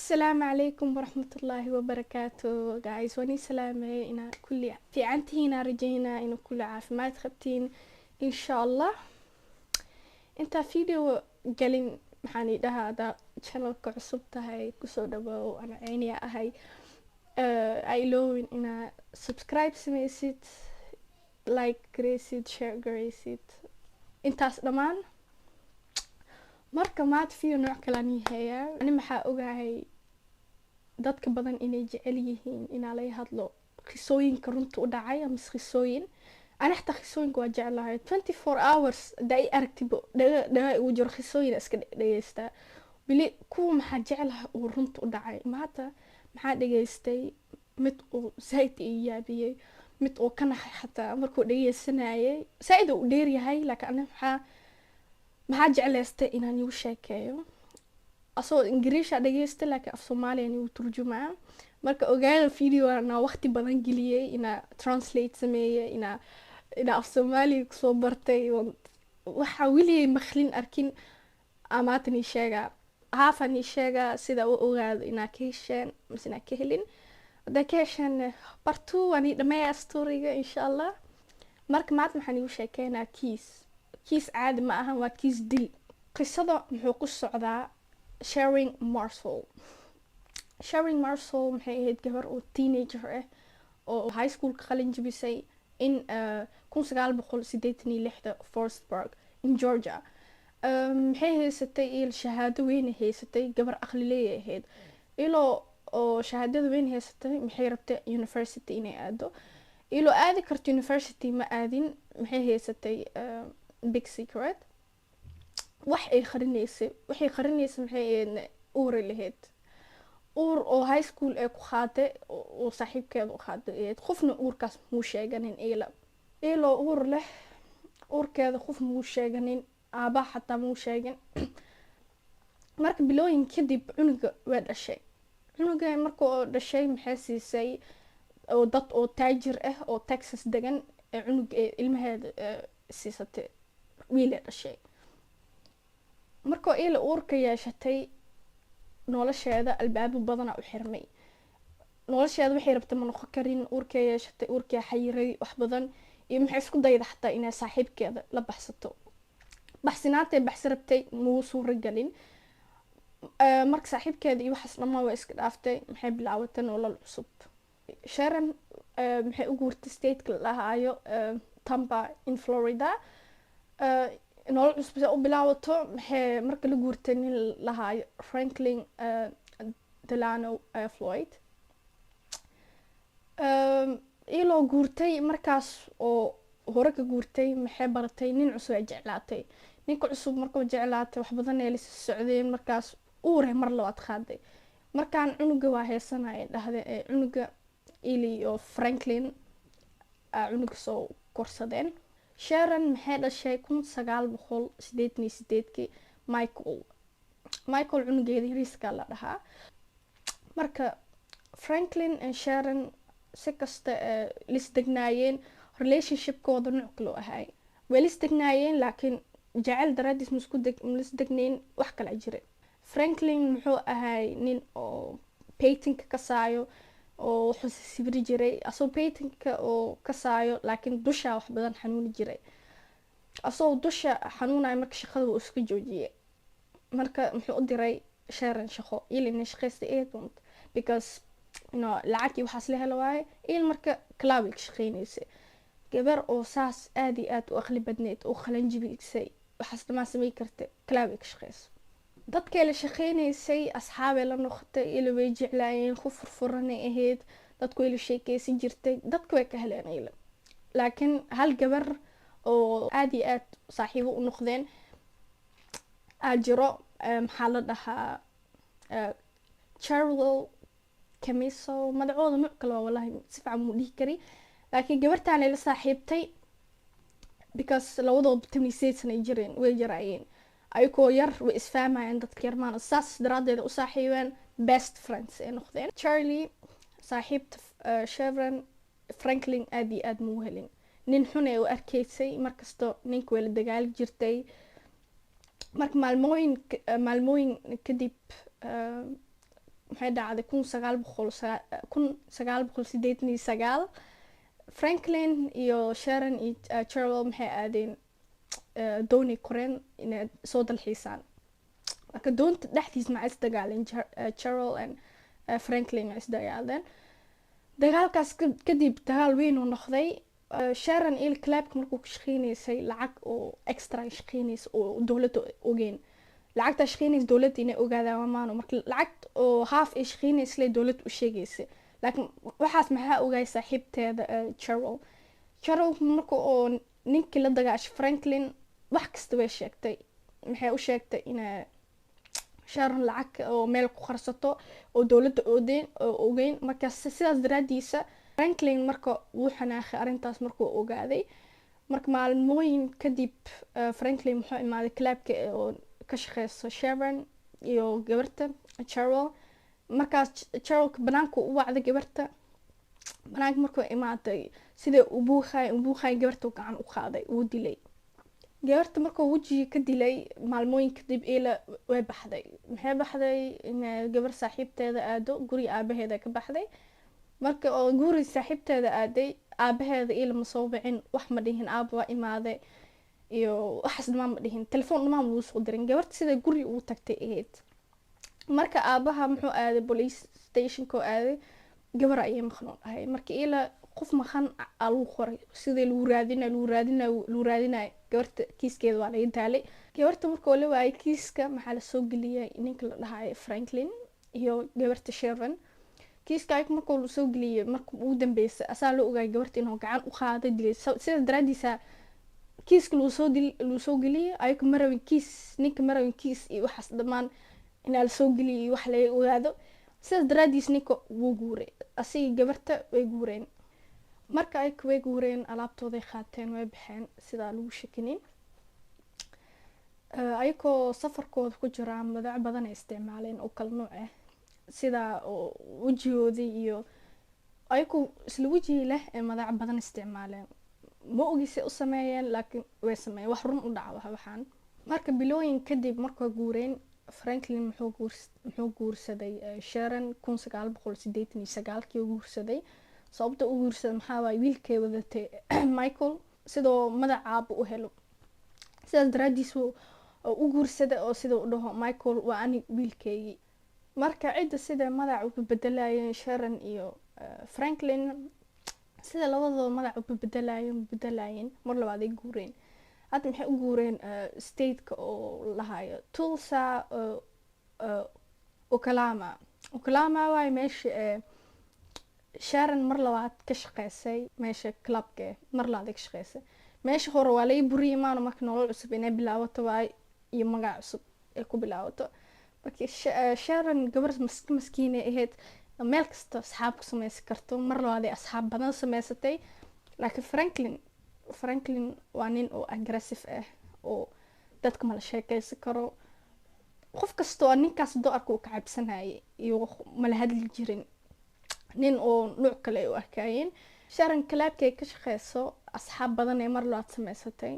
السلام عليكم ورحمة الله وبركاته guys واني سلامة إنا كل في عنتينا رجينا إنه كل عافمات خبتين إن شاء الله انت فيديو قالين محاني ده هذا channel كعصبتها هاي كسو دبا وأنا عيني هاي أيلوين إنا subscribe سميسيت like قريسيت share قريسيت intaas dhammaan marka maad fiyo nooc kalaan yahay ani maxaa ogahay dadka badan inay jecel yihiin inaa laga hadlo qisooyinka runta u dhacay ama qisooyin ani xataa qisooyinka waa jeclahay 24 hours day aragtibo dhaga ugu jiro qisooyin iska dhageystaa bili kuwa maxaa jeclahay uu runta u dhacay maanta maxaa dhageystay mid uu zaid ii yaabiyay mid uu ka naxay xataa markuu dhageysanayay zaid uu dheer yahay laakiin ani maxaa jeclaystay inaan igu sheekeeyo asoo ingiriisha dhageysta laakiin af soomaaliya igu turjumaa marka ogaada videoana waqti badan geliyay inaa translate sameeyay inaa af soomaaliya kusoo bartay waxa weligay maqlin arkin amaatan ii sheegaa haafan ii sheegaa sida u ogaado inaa ka hesheen mise inaa ka helin hadaa ka hesheen bartuu waan ii dhameeyaa storiga insha allah marka maanta maxaan igu sheekeynaa kiis caadi ma ahan waa kiis dil qisada muxuu ku socdaa Sharing Marceau maxay ahayd gabar oo teenager ah oo high school ka qalin jabisay in 1986 Forestburg in Georgia maxay haysatay il shahaado weyn haysatay gabar aqlileey ahayd iloo oo shahaadada weyn haysatay maxay rabtay university inay aado iloo aadi karto university ma aadin maxay haysatay big secret waxay qarinaysay maxay uur lahayd uur oo high school ee ku qaaday oo saaxiibkeedu qaaday qofna uurkaas muu sheeganin ilo uur leh uurkeeda qof muu sheeganin aaba xataa muu sheegin marka bilooyin kadib cunuga waa dhashay cunuga markuu dhashay maxay siisay oo dad oo taajir ah oo Texas degan cunug ilmaheeda siisatay wiil dhashay markoo ila uurka yeeshatay nolosheeda albaabo badan u xirmay nolosheeda waxay rabtay ma noqon karin uurka yeeshatay uurka xayiray wax badan iyo maxay isku dayday xataa inay saaxiibkeeda la baxsato baxsinaantay baxsarabtay muu suura galin marka saaxiibkeeda iyo waxaas dhammaan waa iska dhaaftay maxay bilaawatay nolol cusub Sharon maxay u guurtay state-ka la dhahaayo Tampa in Florida nolol cusub u bilaawato maxay marka la guurtay nin lahaayo Franklin Delano Floyd iloo guurtay markaas oo hore ka guurtay maxay baratay nin cusub ay jeclaatay ninka cusub markuu jeclaatay wax badan ay la socdeen markaas uure mar labaad qaaday markaan cunuga waa heesanay dhahday cunuga ili oo Franklin cunuga soo korsadeen Sharon maxay dhashay 1988 Michael cunugeeda yariiska la dhahaa marka Franklin and Sharon si kasta lisdegnaayeen relationship-kooda nooc kale ahay way lisdegnaayeen laakiin jacayl daraadiis lisdegnayn wax kale jira Franklin muxuu ahay nin oo painting ka saayo oo wuxuu sawiri jiray asoo painting-ka oo ka saayo laakiin dusha wax badan xanuuni jiray asoo dusha xanuunay marka shaqada uu iska joojiyay marka muxuu u diray Sharon shaqo ilaa shaqaysta eedont because lacagtii waxaas la helo waay marka cloud shaqeynaysa gabar oo saas aad iyo aad u aqli badneed oo qalan jibisay waxaas dhammaan sameey kartay cloud shaqeys dadka la shaqeynaysay asxaabe la noqotay ila way jeclaayeen ku furfuranay ahayd dadku ila sheekeysan jirtay dadku way ka heleen laakiin hal gabar oo aad iyo aad saaxiibo u noqdeen ajiro maxaa la dhahaa Charlotte Camiso madacooda nooc kale wallahi si fiican mu dhihi kari laakiin gabartaan ay la saaxiibtay because labadooda 18 sano jireen way jaraayeen ayagoo yar way isfahmayeen dadka yarmaan saas daraadeeda u saaxiibeen best friends ee noqdeen Charlie saaxiibta Sharon Franklin aad iyo aad muu helin nin xun ee u arkaysay markasto ninka wala dagaal jirtay marka maalmooyin kadib maxay dhacday 1989 Franklin iyo Sharon iyo Cheryl maxay aadeen dooni koreen inay soo dalxiisaan marka doonta dhexdiis ma is dagaaleen Cheryl and Franklin ma is dagaaleen dagaalkaas kadib dagaal weyn oo noqday Sharon il clubka markuu ka shaqeynaysay lacag oo extra shaqeynaysay oo dawladda ogeyn lacagta shaqeynaysay dawladda inay ogaadaan maano marka lacag oo half ay shaqeynaysay dawladda u sheegaysay laakiin waxaas maxaa ogaay saaxiibteeda Cheryl marka oo ninkii la dagaashay Franklin wax kasta way sheegtay maxay u sheegtay inay Sharon lacag oo meel ku qarsato oo dawladda ogeyn marka sidaas daraadiisa Franklin marka wuu xanaaqay arintaas markuu ogaaday marka maalmooyin kadib Franklin wuxuu imaaday clubka oo ka shaqeyso Sharon iyo gabarta Cheryl markaas Cheryl banaanka u wacday gabarta banaanka markuu imaaday sida u buuxay gabarta gacan u qaaday uu dilay gabarta markuu wajiga ka dilay maalmooyin kadib ila way baxday maxay baxday in gabar saaxiibteeda aado guri aabaheeda ka baxday marka oo guri saaxiibteeda aaday aabaheeda ila ma soo bixin wax ma dhihin aaba waa imaaday iyo waxas ma dhihin telefoon ma uu soo dirin gabarta sida guri uu tagtay ahayd marka aabaha muxuu aaday police station ko aaday gabar ayay maqnoon ahay marka ila qof maqan alu qoray sida loo raadinay gabarta kiiskeeda waa laga daalay gabarta markoo la waayay kiiska maxaa la soo geliyay ninka la dhahay Franklin iyo gabarta Sharon kiiska ay markoo la soo geliyay markuu ugu dambeysay asaa la ogaay gabarta inuu gacan u qaaday dilay sida daraadiisa kiiska loo soo geliyay ay ku marawin kiis ninka marawin kiis iyo waxas dhamaan in la soo geliyay wax la ogaado sida daraadiis ninka wuu guuray asii gabarta way guureen marka ay way guureen alaabtooda qaateen way baxeen sida lagu shakinin ayagoo safarkooda ku jiraan madax badan ay isticmaaleen oo kala nooc ah sida wajigoodii iyo ayagoo isla wajiga leh ee madax badan isticmaaleen ma ogisay u sameeyeen laakiin way sameeyeen wax run u dhaca waxaan marka bilooyin kadib markay guureen Franklin muxuu guursaday Sharon 1989 kii guursaday sababta uu guursaday maxaa waay wiilkay wadatay Michael sidoo magacaaba u helo sidaas daraadiis uu guursaday oo sidoo u dhaho Michael waa ani wiilkaygi marka cid sida magac u bedelayeen Sharon iyo Franklin sida labadooda magac u bedelayeen mar labaad ay guureen hadda maxay u guureen state-ka oo lahayo Tulsa Oklahoma waay meesha Sharon mar labaad ka shaqeysay meesha clubka mar labaad ka shaqeysay meesha hore waa lay buriyay maana markii nolol cusub inay bilaabato waay iyo magac cusub ay ku bilaabato markii Sharon gabar maskiin ahayd meel kasta asxaab ku sameeysan karto mar labaad ay asxaab badan sameysatay laakiin Franklin waa nin oo aggressive ah oo dadka ma la sheekaysan karo qof kasta oo ninkaas doorka uu ka cabsanayay iyo ma la hadli jirin nin oo nooc kale u arkayeen Sharon clubka ka shaqeyso asxaab badan ee mar labaad sameysatay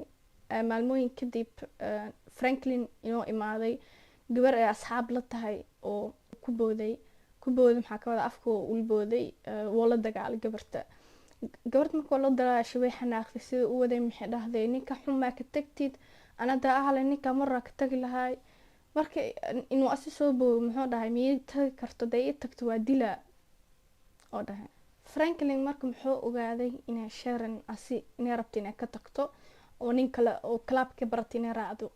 maalmooyin kadib Franklin inoo imaaday gabar ay asxaab la tahay oo ku booday maxaa ka wada afka uu booday woo la dagaalay gabarta markuu la dagaashay way xanaaqday sida uu waday maxay dhahday ninka xuma ka tagtid anada ahla ninka marra ka tagi lahay marka inuu asi soo boodo muxuu dhahay miyay tagi karto day tagto waa dila oo dhahay Franklin marka muxuu ogaaday inay Sharon asi inay rabto inay ka tagto oo nin kale oo clubka baratay inay raacdo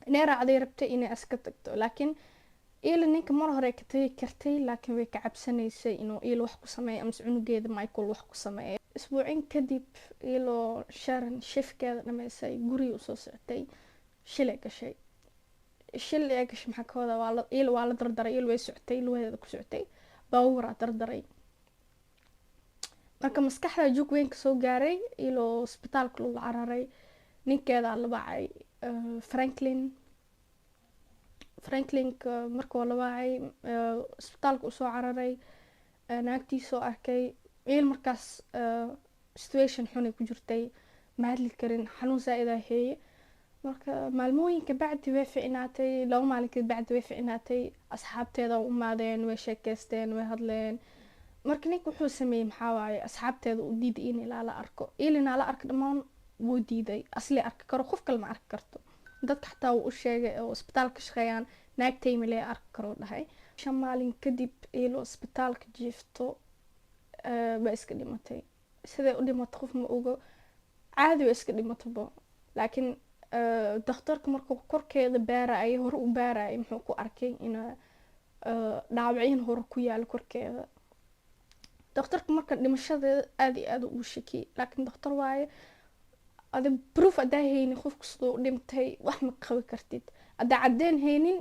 inay rabtay inay aska tagto laakiin ila ninka mar hore ka tagi kartay laakiin way ka cabsanaysay inuu ila wax ku sameeyo ama cunugeeda Michael wax ku sameeyo isbuucin kadib ilo Sharon shifkeeda dhameysay guri u soo socotay shil ay gashay maxaa ka wada waa la dardaray ila way socotay lugeeda ku socotay baawar dardaray marka maskaxda jug weyn ka soo gaaray ilo isbitaalka lagu cararay ninkeeda la bacay Franklin markuu la bacay isbitaalka u soo cararay naagtiisoo arkay markaas situation xun ay ku jirtay ma hadli karin xanuun zaaid ah heeye marka maalmooyinka bacdi way ficnaatay, 2 maalin bacdi way ficnaatay, asxaabteeda u imaadeen, way sheekaysteen, way hadleen. marka ninka wuxuu sameeyey maxaa waaye asxaabteeda u diiday in ilaa la arko, ilaa la arko dhammaan wuu diiday, asli arki karo qof kale ma arki karto. dadka xataa wuu u sheegay oo isbitaalka shaqeeyaan naagtay malee arki karo dhahay. 5 maalin kadib ilo isbitaalka jiifto ba iska dhimatay. sidee u dhimatay qof ma ogo, caadi way iska dhimatayba. laakiin dhakhtarka markuu korkeeda baarayay, hore u baarayay, muxuu ku arkay in dhaawacyin hore ku yaalo korkeeda. dhakhtarka marka dhimashadeeda aad iyo aad u shakiyay, laakiin dhakhtar waaye ada proof hadaa haynin qofka sidoo dhintay wax ma qabi kartid, hadaa cadeen haynin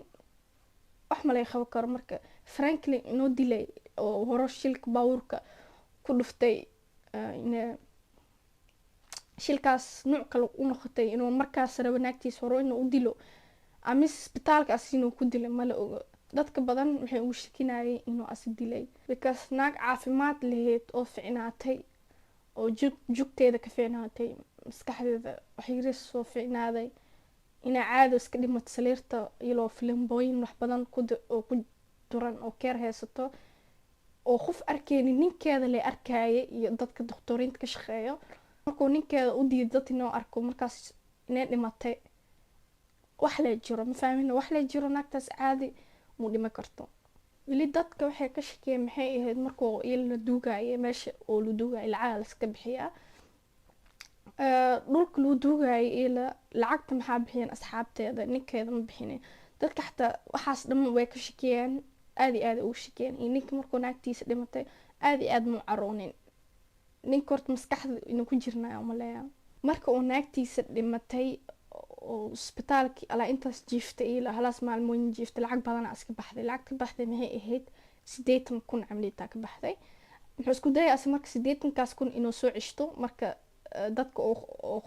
wax ma laga qaban karo. marka Franklin inoo dilay oo hore shilka baabuurka ku dhuftay, shilkaas nooc kale u noqotay inuu markaas rabo naagtiisa hore inuu u dilo ama isbitaalkaas inuu ku dilay ma la ogo. dadka badan waxay ugu shakinayeen inuu asi dilay because naag caafimaad lahayd oo ficnaatay oo jugteeda ka ficnaatay, maskaxdeeda waxyiris soo ficnaaday, inay caado iska dhimato saliirta iyadoo filambooyin wax badan oo ku duran oo keer haysato, oo qof arkeynin ninkeeda la arkayay iyo dadka doktoriinta ka shaqeeyo. markuu ninkeeda u diiday dad inuu arko markaas inay dhimatay, wax la jiro ma fahmin, wax la jiro naagtaas caadi mu dhima karto. weli dadka waxay ka shakiyeen maxay ahayd markuu la duugayay, meesha oo la duugayay lacag la iska bixiyaa, dhulka la duugayay ila lacagta maxaa bixiyeen asxaabteeda, ninkeeda ma bixinin. dadka xataa waxaas dhan way ka shakiyeen, aad iyo aad u shakiyeen. ninka markuu naagtiisa dhimatay aad iyo aad mu caroonin, ninka horta maskaxda inuu ku jirnaa umaleeyaa. marka uu naagtiisa dhimatay oo isbitaalki alaa intaas jiiftay ilaa halaas maalmooyin jiiftay, lacag badanaa iska baxday. lacagta baxday maxay ahayd 80,000 camlitaa ka baxday. wuxuu isku dayay asi marka 80,000 kun inuu soo ceshto. marka dadka oo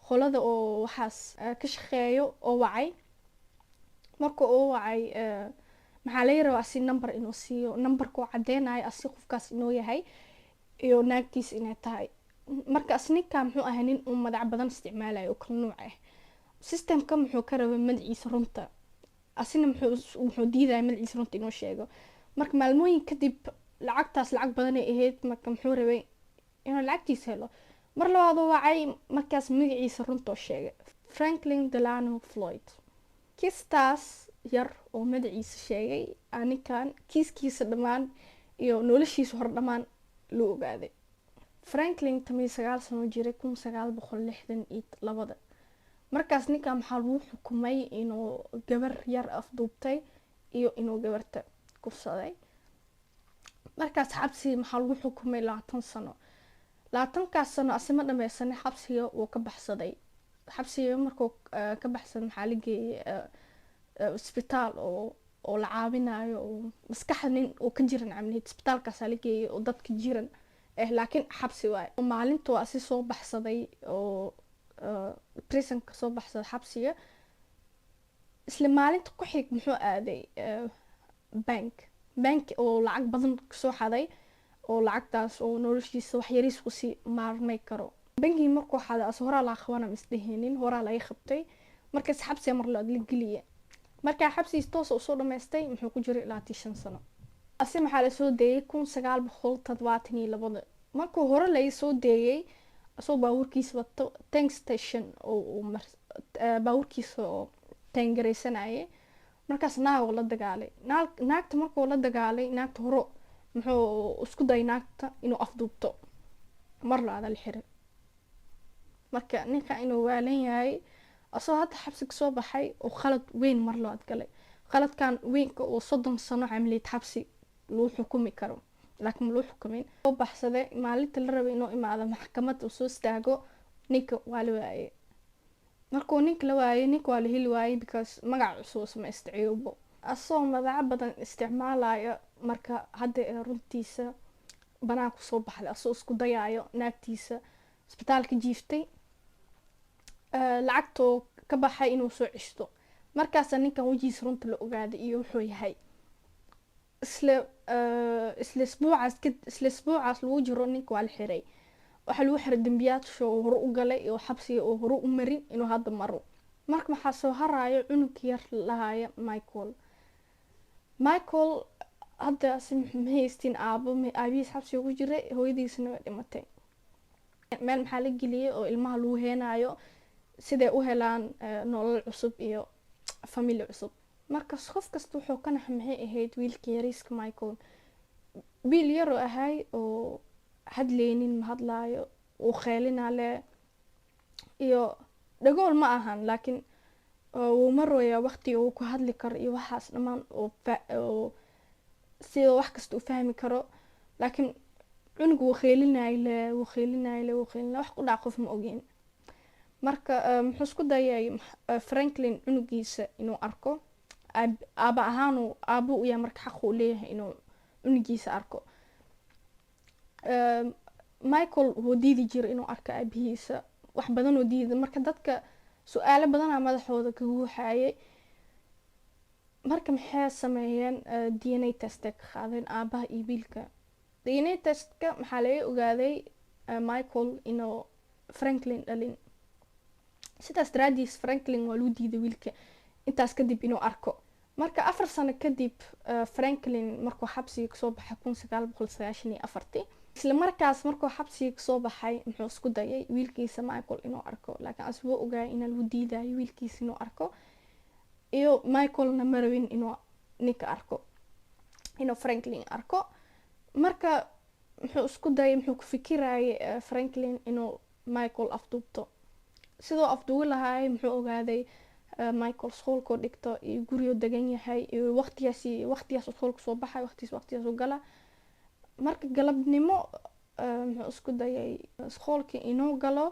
qolada oo waxaas ka shaqeeyo oo wacay, marka uu wacay maxaa laga rabaa asi number inuu siiyo, numberka oo cadeynayo asi qofkaas inuu yahay iyo naagtiisa inay tahay. markaas ninka muxuu ahaa nin uu madax badan isticmaalayo oo kala nooc ah. systemka muxuu ka rabay magaciisa runta, asina muxuu diiday magaciisa runta inuu sheego. marka maalmooyin kadib lacagtaas lacag badan ay ahayd, marka muxuu rabay inuu lacagtiisa helo. mar labaad uu wacay, markaas magaciisa runta oo sheegay Franklin Delano Floyd. kiistaas yar oo magaciisa sheegay ninkan kiiskiisa dhammaan iyo noloshiisa hor dhammaan loo ogaaday. Franklin 19 sano jiray 1962. markaas ninkan maxaa lagu xukumay inuu gabar yar afduubtay iyo inuu gabarta kufsaday. markaas xabsi maxaa lagu xukumay 20 sano. 20kaas sano asima dhameysan xabsiga uu ka baxsaday. xabsiga markuu ka baxsaday maxaa la geeyay isbitaal oo la caawinayo oo maskaxda nin oo ka jiran camliyad, isbitaalkaas la geeyay oo dadka jiran laakiin xabsi waay. maalintuu asi soo baxsaday oo prison ka soo baxsaday xabsiga, isla maalinta ku xig muxuu aaday bank oo lacag badan kasoo xaday, oo lacagtaas oo noloshiisa wax yariis ku sii maarmay karo. bangi markuu xaday as horaa laga qabana misdhehinin, horaa laga qabtay. markaas xabsiga mar la geliyay. markaa xabsigiis toos u soo dhameystay muxuu ku jiray 25 sano. asi maxaa la soo deeyay 1972. markuu hore la soo deeyay asoo baabuurkiisa wato tank station oo baabuurkiisa oo tangareysanayay. markaas naag la dagaalay. naagta markuu la dagaalay, naagta hore muxuu isku day naagta inuu afduubto, mar la adal xiray. marka ninka inuu waalan yahay asoo hadda xabsi ka soo baxay oo khalad weyn mar loo adgalay. khaladkan weynka oo 30 sano camliyad xabsi loo xukumi karo, laakiin loo xukumin. oo baxsaday maalinta la rabay inuu imaado maxkamad uu soo istaago, ninka waa la waayay. markuu ninka la waayay, ninka waa la heli waayay because magac cusub ma isticmaalo. asoo madax badan isticmaalayo, marka hadda runtiisa banaan ku soo baxday asoo isku dayayo naagtiisa isbitaalka jiiftay, lacagtoo ka baxay inuu soo ceshto. markaas ninkan wajigiisa runta la ogaaday iyo wuxuu yahay. isla isbuucaas lagu jiro ninka waa la xiray. waxa lagu xiray dambiyaasha oo hore u galay iyo xabsiga oo hore u marin inuu hadda maro. marka maxaa soo harayo cunug yar lahaya Michael hadda ma haystin aabo, aabihiis xabsiga ku jiray, hooyadiisna way dhimatay. meel maxaa la geliyay oo ilmaha lagu heenayo siday u helaan nolol cusub iyo family cusub. marka qof kasta wuxuu ka nax maxay ahayd wiilka yariiska Michael, wiil yar oo ahay oo hadleynin, ma hadlaayo, uu qeylinaale iyo dhagool ma ahan, laakiin wuu marooyaa waqtiga uu ku hadli karo iyo waxaas dhammaan oo sida wax kasta u fahmi karo. laakiin cunug wuu qeylinayle wax ku dhac qof ma ogeen. marka muxuu isku dayay Franklin cunugiisa inuu arko, aaba ahaan aabo u yahay, marka xaq uu leeyahay inuu cunugiisa arko. Michael wuu diidi jiray inuu arko aabihiisa, wax badan oo diiday. marka dadka su-aalo badanaa madaxooda ka guuxayay. marka maxay sameeyeen DNA test ka qaadeen aabaha iyo wiilka. DNA testka maxaa laga ogaaday Michael inuu Franklin dhalin. sidaas daraadiis Franklin waa loo diiday wiilka intaas kadib inuu arko. marka 4 sano kadib Franklin markuu xabsiga kasoo baxay 1994, isla markaas markuu xabsiga kasoo baxay muxuu isku dayay wiilkiisa Michael inuu arko, laakiin asbuu ogaay in lagu diidayo wiilkiisa inuu arko, iyo Michaelna marawin inuu ninka arko, inuu Franklin arko. marka muxuu isku dayay, muxuu ku fikirayay Franklin inuu Michael afduubto. sidoo afduubi lahaay muxuu ogaaday Michael schoolkoo dhigto iyo guriyo degan yahay iyo waqtigaas schoolka soo baxay, waqtigaas u gala. marka galabnimo muxuu isku dayay schoolka inuu galo,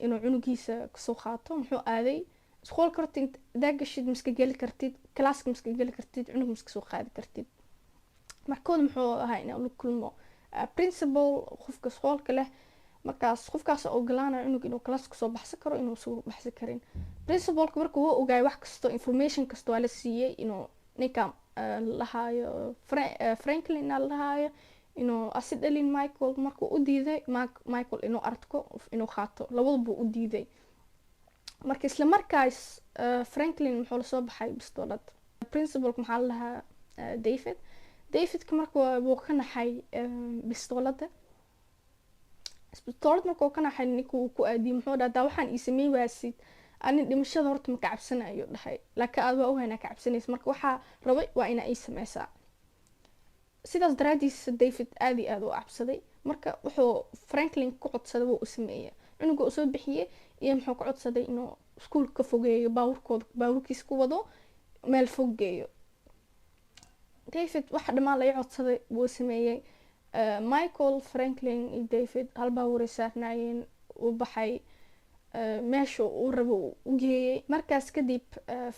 inuu cunugiisa kasoo qaato. muxuu aaday schoolka horta daagashid miska geli kartid, classka miska geli kartid, cunug miska soo qaadi kartid. markooda muxuu ahaa inuu la kulmo principal, qofka schoolka leh. markaas qofkaas ogolaanaya cunug inuu classka soo baxsan karo, inuu soo baxsan karin. principalka markuu uu ogaay wax kasto, information kasto waa la siiyay inuu ninka lahaayo Franklin lahaayo, inuu asi dhalin Michael. markuu u diiday Michael inuu arko, inuu qaato, labadaba u diiday. marka isla markaas Franklin muxuu la soo baxay bistoolad. principalka maxaa lahaa Davidka markuu wuu ka naxay bistoolada. markuu ka naxay ninkuu ku aadiyay, muxuu dhahaa waxaan ii sameyn waasid, ani dhimashada horta ma ka cabsanayo dhahay, laakiin aad waa ogaanaa ka cabsanaysa, marka waxaa rabay waa inaa ii sameysaa. sidaas daraadiis David aad iyo aad u cabsaday. marka wuxuu Franklin ku codsaday wuu u sameeyay, cunuga uu soo bixiyay iyo muxuu ku codsaday inuu iskuulka ka fogeeyo, baabuurkiisa ku wado meel fog geeyo. David waxa dhammaan laga codsaday wuu sameeyay. Michael, Franklin iyo David hal baabuur ay saarnaayeen, uu baxay meesha uu rabo u geeyay. markaas kadib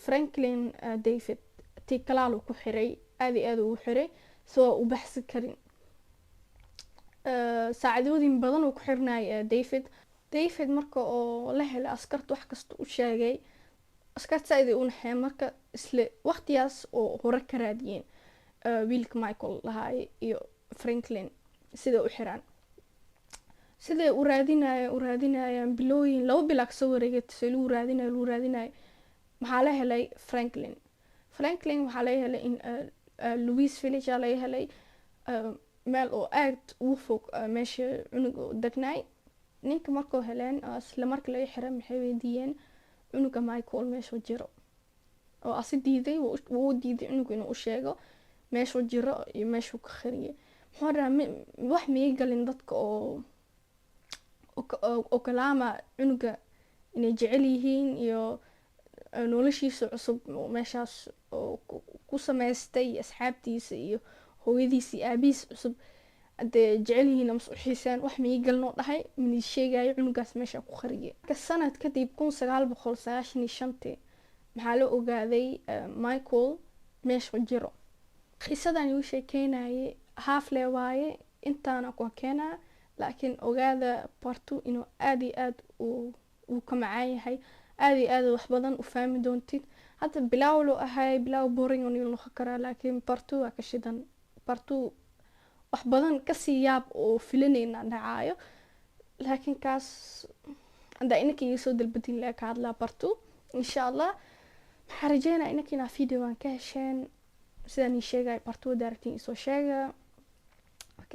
Franklin David tikalaal ku xiray, aad iyo aad u xiray soo u baxsan karin. saacadoodin badan uu ku xirnay David marka oo la helay askarta wax kasta u sheegay, askarta ay u naxeen. marka isla waqtigaas oo hore ka raadiyeen wiilka Michael lahaay iyo Franklin sida u xiraan, sida u raadinayaan bilooyin, 2 bil ka soo wareegtay lagu raadinayo. maxaa la helay Franklin waxaa la helay in Louis Village la helay, meel oo aad u fog meesha cunuga degnaay. ninka markuu heleen isla markii laga xiray maxay weydiiyeen cunuga Michael meesha jiro, oo asi diiday, wuu diiday cunuga inuu u sheego meesha jiro iyo meesha ka khariyay. muxuu dhahay wax ma galin dadka oo kalaama cunuga inay jecel yihiin iyo noloshiisa cusub meeshaas ku sameystay, asxaabtiisa iyo hooyadiisa iyo aabihiis cusub hadee jecel yihiin ama u xiisaan. wax ma galin oo dhahay min sheegayo cunugaas meesha ku khariyay. sanad kadib 1995 maxaa la ogaaday Michael meesha jiro. qisadan uu sheekeynayay half le waaye, intaana ku keenaa, laakiin ogaada part 2 inuu aad iyo aad uu ka macaan yahay, aad iyo aad wax badan u fahmi doontid. hadda bilaaw boring oo noqon kara, laakiin part 2 waa ka shidan. part 2 wax badan kasii yaab oo filanayna dhacaayo laakiin kaas anda inaka iga soo dalbadin laha ka hadlaa bartu insha allah waxaan rajeynaa inaka inaa videogan ka hesheen sidaan ii sheegay bartu daaragtiin isoo sheega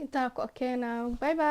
intaa ku akeena bye bye